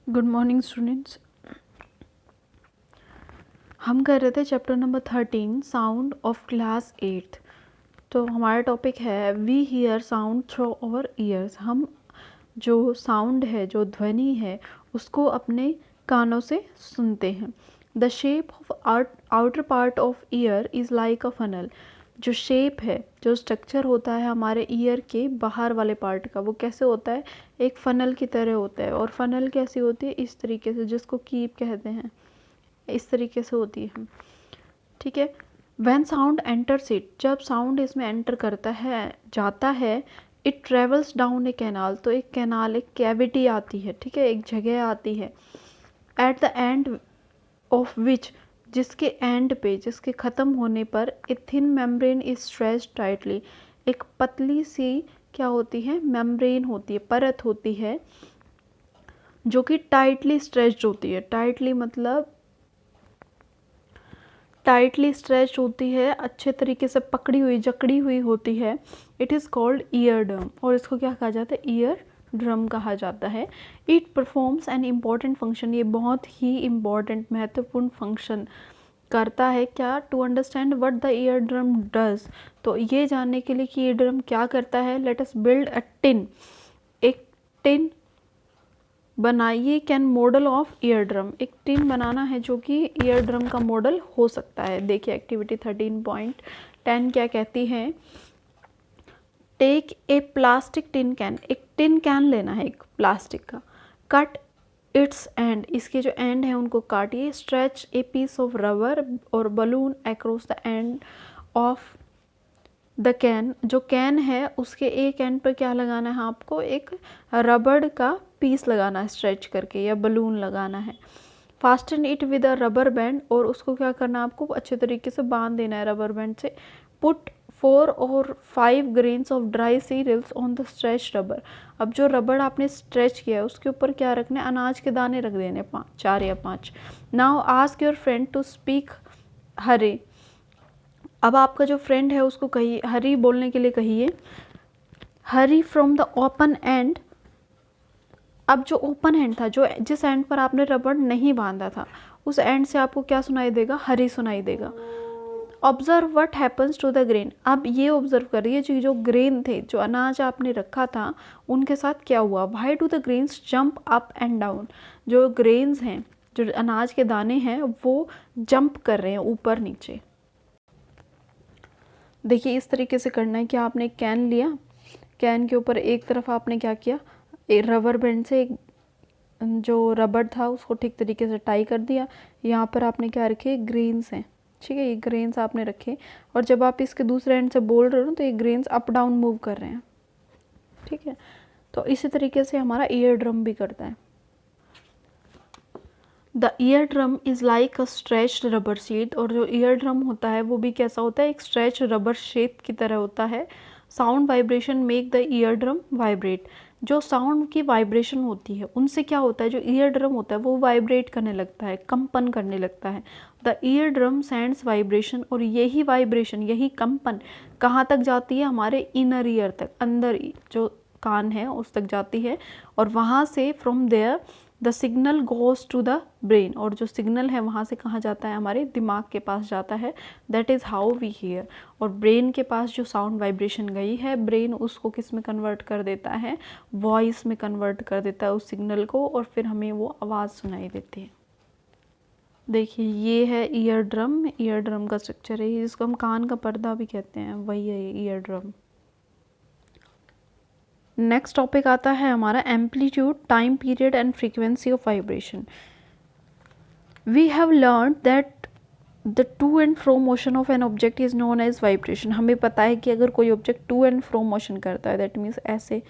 Good morning students. हम कर रहे थे chapter number 13 sound of class 8। तो हमारा टॉपिक है we hear sound through our ears. हम जो साउंड है, जो ध्वनि है, उसको अपने कानों से सुनते हैं। The shape of outer part of year is like a funnel. जो शेप है, जो स्ट्रक्चर होता है हमारे ईयर के बाहर वाले पार्ट का, वो कैसे होता है? एक फनल की तरह होता है। और फनल कैसी होती है? इस तरीके से, जिसको कीप कहते हैं, इस तरीके से होती है। ठीक है। व्हेन साउंड एंटर्स इट, जब साउंड इसमें एंटर करता है, जाता है, it travels down A canal. तो एक कैनाल, एक कैविटी आती है, ठीक है, एक जगह आती है। At the end of which, जिसके एंड पे, जिसके ख़त्म होने पर, a thin membrane is stretched tightly. एक पतली सी क्या होती है? मेम्ब्रेन होती है, परत होती है, जो कि टाइटली स्ट्रेच्ड होती है। टाइटली मतलब टाइटली स्ट्रेच होती है, अच्छे तरीके से पकड़ी हुई, जकड़ी हुई होती है। It is called ear drum. और इसको क्या कहा जाता है? ईयर ड्रम कहा जाता है। It performs an important function. ये बहुत ही इम्पॉर्टेंट, महत्वपूर्ण फंक्शन करता है। क्या? To understand what the ear drum does. तो ये जानने के लिए कि ईयर ड्रम क्या करता है, let us build a tin. एक टिन बनाइए, can model of ear drum. एक टिन बनाना है जो कि ईयर ड्रम का मॉडल हो सकता है। देखिए एक्टिविटी 13.10 क्या कहती है? Take a plastic tin can. एक टिन कैन लेना है, एक प्लास्टिक का। कट इट्स एंड, इसके जो एंड है उनको काटिए। Stretch a piece of rubber और balloon across the end of the can. जो कैन है उसके एक एंड पर क्या लगाना है आपको? एक रबड़ का पीस लगाना है, स्ट्रेच करके, या बलून लगाना है। Fasten it with a rubber band, और उसको क्या करना है आपको? अच्छे तरीके से बांध देना है रबर बैंड से। पुट 4 और 5 grains of dry cereals on the stretch rubber. अब जो रबड़ आपने स्ट्रेच किया है उसके ऊपर क्या रखना है? अनाज के दाने रख देने, 4 या 5। Now ask your friend to speak Hari. अब आपका जो फ्रेंड है उसको कहिए, हरी बोलने के लिए कहिए। हरी फ्रॉम द ओपन एंड। अब जो ओपन एंड था, जो जिस एंड पर आपने रबड़ नहीं बांधा था, उस एंड से आपको क्या सुनाई देगा? हरी सुनाई देगा। Observe what happens to the grain. अब ये ऑब्जर्व करिए जो ग्रेन थे, जो अनाज आपने रखा था, उनके साथ क्या हुआ? Why do the grains jump up and down. जो ग्रेन्स हैं, जो अनाज के दाने हैं, वो जंप कर रहे हैं ऊपर नीचे। देखिए इस तरीके से करना है कि आपने एक कैन लिया, कैन के ऊपर एक तरफ आपने क्या किया? एक रबर बैंड से एक जो रबड़ था उसको ठीक तरीके से टाई कर दिया। यहाँ पर आपने क्या रखे? ग्रेन्स हैं, ठीक है, ये ग्रेन्स आपने रखे। और जब आप इसके दूसरे एंड से बोल रहे हो तो ये ग्रेन्स अप डाउन मूव कर रहे हैं, ठीक है। तो इसी तरीके से हमारा ईयर ड्रम भी करता है। The ear drum is like a stretched rubber sheet. और जो ईयर ड्रम होता है वो भी कैसा होता है? एक स्ट्रेच रबर शीट की तरह होता है। Sound vibration make the ear drum vibrate. जो साउंड की वाइब्रेशन होती है उनसे क्या होता है? जो ईयर ड्रम होता है वो वाइब्रेट करने लगता है, कंपन करने लगता है। The ear drum sends vibration. और यही वाइब्रेशन, यही कंपन कहाँ तक जाती है? हमारे इनर ईयर तक, अंदर जो कान है उस तक जाती है। और वहाँ से from there the signal goes to the brain. और जो सिग्नल है वहाँ से कहाँ जाता है? हमारे दिमाग के पास जाता है। That is how we hear. और ब्रेन के पास जो साउंड वाइब्रेशन गई है, ब्रेन उसको किस में कन्वर्ट कर देता है? वॉइस में कन्वर्ट कर देता है उस सिग्नल को, और फिर हमें वो आवाज़ सुनाई देती है। देखिए ये है ईयर ड्रम। ईयर ड्रम का स्ट्रक्चर है, जिसको हम कान का पर्दा भी कहते हैं, वही है ईयर ड्रम। नेक्स्ट टॉपिक आता है हमारा amplitude, time period and frequency of vibration. We have learn that the to and fro motion of an object is known as vibration. हमें पता है कि अगर कोई object to and fro motion करता है, दैट मीन्स ऐसे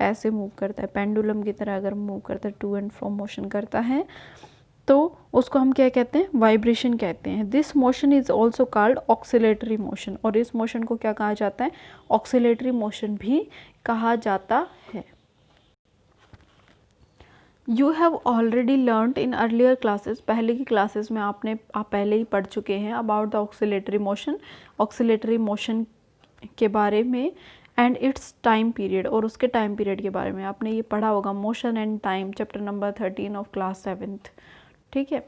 ऐसे मूव करता है, पेंडुलम की तरह अगर मूव करता है, टू एंड फ्रो मोशन करता है, तो उसको हम क्या कहते हैं? वाइब्रेशन कहते हैं। This motion is also called oscillatory motion. और इस मोशन को क्या कहा जाता है? ऑक्सीलेटरी मोशन भी कहा जाता है। You have already learned in earlier classes. पहले की क्लासेस में आप पहले ही पढ़ चुके हैं about the oscillatory motion. Oscillatory motion के बारे में एंड इट्स टाइम पीरियड, और उसके टाइम पीरियड के बारे में आपने ये पढ़ा होगा, motion and time, chapter number 13 of class 7th। ठीक है,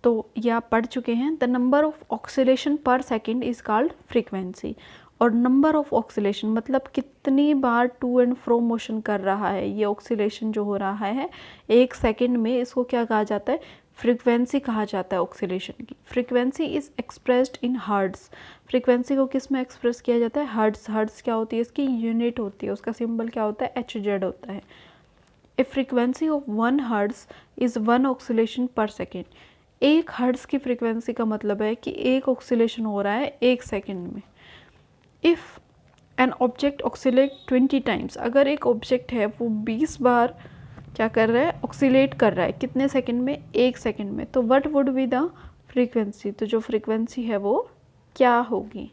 तो ये आप पढ़ चुके हैं। The number of oscillation per second is called frequency, और नंबर ऑफ ऑक्सीलेशन मतलब कितनी बार टू एंड फ्रो मोशन कर रहा है ये ऑक्सीलेशन जो हो रहा है 1 सेकेंड में, इसको क्या कहा जाता है, फ्रीक्वेंसी कहा जाता है ऑक्सीलेशन की। Frequency is expressed in hertz, frequency को किस में एक्सप्रेस किया जाता है, हर्ट्ज। हर्ट्ज क्या होती है, इसकी यूनिट होती है, उसका सिंबल क्या होता है, HZ होता है। A frequency of 1 hertz is 1 oscillation per second, 1 hertz की फ्रीक्वेंसी का मतलब है कि 1 ऑक्सीलेशन हो रहा है 1 सेकेंड में। If an object oxalate 20 times, अगर एक ऑब्जेक्ट है वो 20 बार क्या कर रहा है, ऑक्सीलेट कर रहा है, कितने सेकंड में, 1 सेकंड में, तो what would be the frequency, तो जो फ्रीक्वेंसी है वो क्या होगी,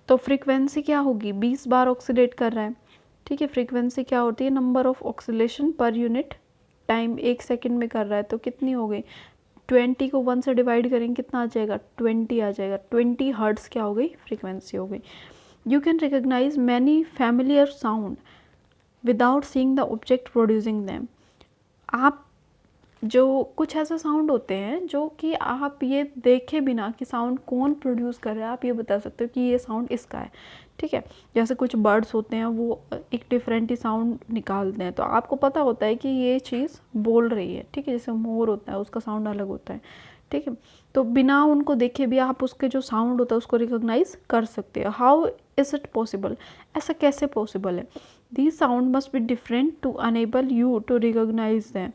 तो फ्रीक्वेंसी क्या होगी, 20 बार ऑक्सीलेट कर रहा है। ठीक है, फ्रीक्वेंसी क्या होती है, number of oscillation per unit time, 1 second में कर रहा है, तो कितनी हो गई, 20 को 1 से डिवाइड करेंगे कितना आ जाएगा, 20 आ जाएगा, 20 हर्ट्ज क्या हो गई, फ्रीक्वेंसी हो गई। You can recognise many familiar sound without seeing the object producing them, आप जो कुछ ऐसे साउंड होते हैं जो कि आप ये देखे बिना कि साउंड कौन प्रोड्यूस कर रहा है, आप ये बता सकते हो कि ये साउंड इसका है। ठीक है, जैसे कुछ बर्ड्स होते हैं वो एक डिफरेंट ही साउंड निकालते हैं, तो आपको पता होता है कि ये चीज़ बोल रही है। ठीक है, जैसे मोर होता है उसका साउंड अलग होता है। ठीक है, तो बिना उनको देखे भी आप उसके जो साउंड होता है उसको रिकॉग्नाइज कर सकते हो। हाउ इज़ इट पॉसिबल, ऐसा कैसे पॉसिबल है, these sound must be different to enable you to recognise them,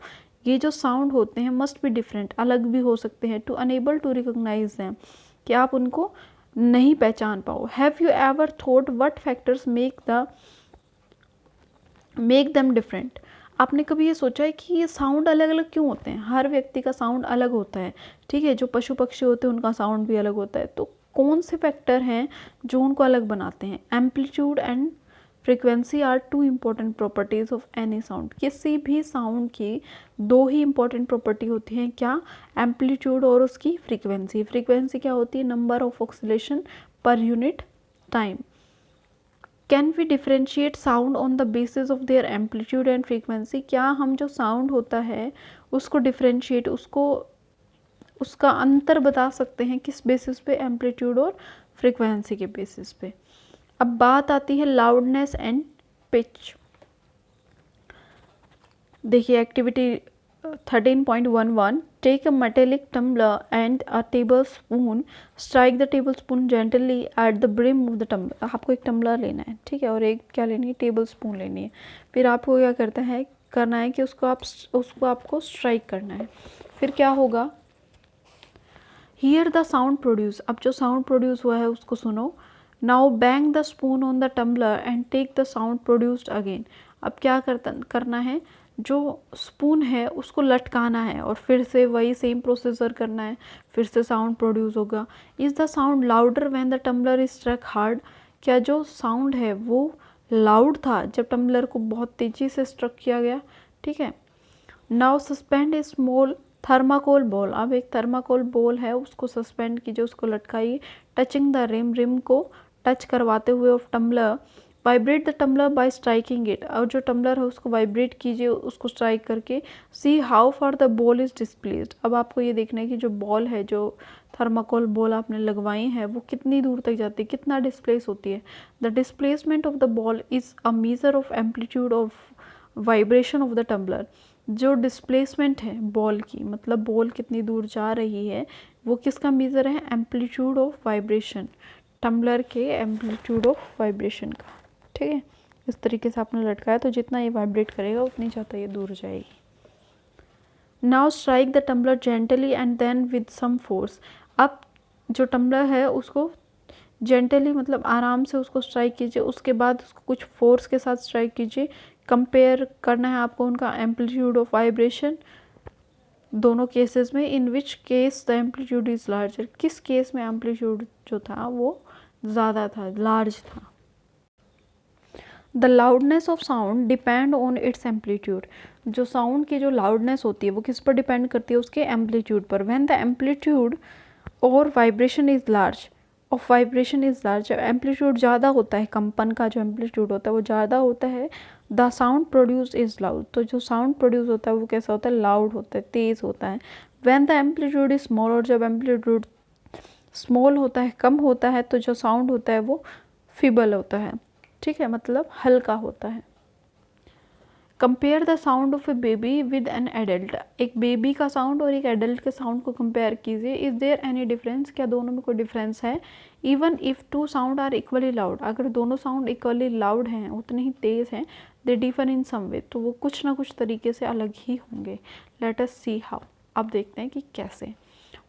ये जो साउंड होते हैं मस्ट बी डिफरेंट, अलग भी हो सकते हैं, to enable to recognise them, कि आप उनको नहीं पहचान पाओ। Have you ever thought what factors make them different, आपने कभी ये सोचा है कि ये साउंड अलग अलग क्यों होते हैं, हर व्यक्ति का साउंड अलग होता है। ठीक है, जो पशु पक्षी होते हैं उनका साउंड भी अलग होता है, तो कौन से फैक्टर हैं जो उनको अलग बनाते हैं। Amplitude and frequency are 2 important properties of any sound, किसी भी साउंड की 2 ही इंपॉर्टेंट प्रॉपर्टी होती हैं, क्या, एम्पलीट्यूड और उसकी फ्रीक्वेंसी। फ्रीक्वेंसी क्या होती है, number of oscillation per unit time. Can we differentiate sound on the basis of their amplitude and frequency, क्या हम जो साउंड होता है उसको डिफ्रेंशिएट, उसका अंतर बता सकते हैं किस बेसिस पे, एम्पलीट्यूड और फ्रीक्वेंसी के बेसिस पे। अब बात आती है लाउडनेस एंड पिच। देखिए activity 13.11, take a metallic tumbler and a table spoon, strike the table spoon gently at the brim of the tumbler. आपको एक टम्बलर लेना है, ठीक है, और एक क्या लेनी है, टेबल स्पून लेनी है। फिर आपको क्या करना है कि उसको आपको स्ट्राइक करना है। फिर क्या होगा, हियर द साउंड प्रोड्यूस, अब जो साउंड प्रोड्यूस हुआ है उसको सुनो। Now bang the spoon on the tumbler and take the sound produced again, अब क्या करना है, जो स्पून है उसको लटकाना है और फिर से वही सेम प्रोसीजर करना है, फिर से साउंड प्रोड्यूस होगा। Is the sound louder when the tumbler is struck hard, क्या जो साउंड है वो लाउड था जब टम्बलर को बहुत तेज़ी से स्ट्रक किया गया। ठीक है, now suspend a small thermocol ball, अब एक थर्माकोल बॉल है उसको सस्पेंड कीजिए, उसको लटकाइए, टचिंग द रिम को टच करवाते हुए of tumbler, vibrate the tumbler by striking it, और जो टम्बलर है उसको वाइब्रेट कीजिए उसको स्ट्राइक करके। See how far the ball is displaced, अब आपको ये देखना है कि जो बॉल है, जो थर्माकोल बॉल आपने लगवाई है वो कितनी दूर तक जाती है, कितना डिस्प्लेस होती है। The displacement of the ball is a measure of amplitude of vibration of the tumbler, जो डिस्प्लेसमेंट है बॉल की, मतलब बॉल कितनी दूर जा रही है, वो किसका मेजर है, एम्पलीट्यूड ऑफ वाइब्रेशन, टम्बलर के एम्पलीट्यूड ऑफ वाइब्रेशन का। ठीक है, इस तरीके से आपने लटकाया तो जितना ये वाइब्रेट करेगा उतनी ज़्यादा ये दूर जाएगी। Now strike the tumbler gently and then with some force, अब जो टम्बलर है उसको जेंटली मतलब आराम से उसको स्ट्राइक कीजिए, उसके बाद उसको कुछ फोर्स के साथ स्ट्राइक कीजिए। कंपेयर करना है आपको उनका एम्पलीट्यूड ऑफ वाइब्रेशन दोनों केसेस में, in which case the amplitude is larger, किस केस में एम्पलीट्यूड जो था वो ज़्यादा था, लार्ज था। The loudness of sound depend on its amplitude, जो साउंड की जो लाउडनेस होती है वो किस पर डिपेंड करती है, उसके एम्पलीट्यूड पर। व्हेन द एम्पलीट्यूड और vibration is large, of vibration is large, amplitude ज़्यादा होता है, कंपन का जो एम्पलीट्यूड होता है वो ज़्यादा होता है, the sound produce is loud, तो जो साउंड प्रोड्यूस होता है वो कैसा होता है, लाउड होता है, तेज़ होता है। When the amplitude is small, और जब एम्पलीट्यूड स्मॉल होता है, कम होता है, तो जो साउंड होता है वो फीबल होता है, ठीक है, मतलब हल्का होता है। Compare the sound of A baby with an adult, एक बेबी का साउंड और एक एडल्ट के साउंड को कंपेयर कीजिए। इज़ देयर एनी डिफरेंस, क्या दोनों में कोई डिफरेंस है। Even if two sound are equally loud, अगर दोनों साउंड इक्वली लाउड हैं, उतने ही तेज़ हैं, दे डिफर इन सम वे, तो वो कुछ ना कुछ तरीके से अलग ही होंगे। लेट अस सी हाउ, अब देखते हैं कि कैसे,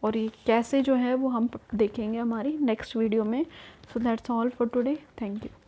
और ये कैसे जो है वो हम देखेंगे हमारी नेक्स्ट वीडियो में। So that's all for today, thank you.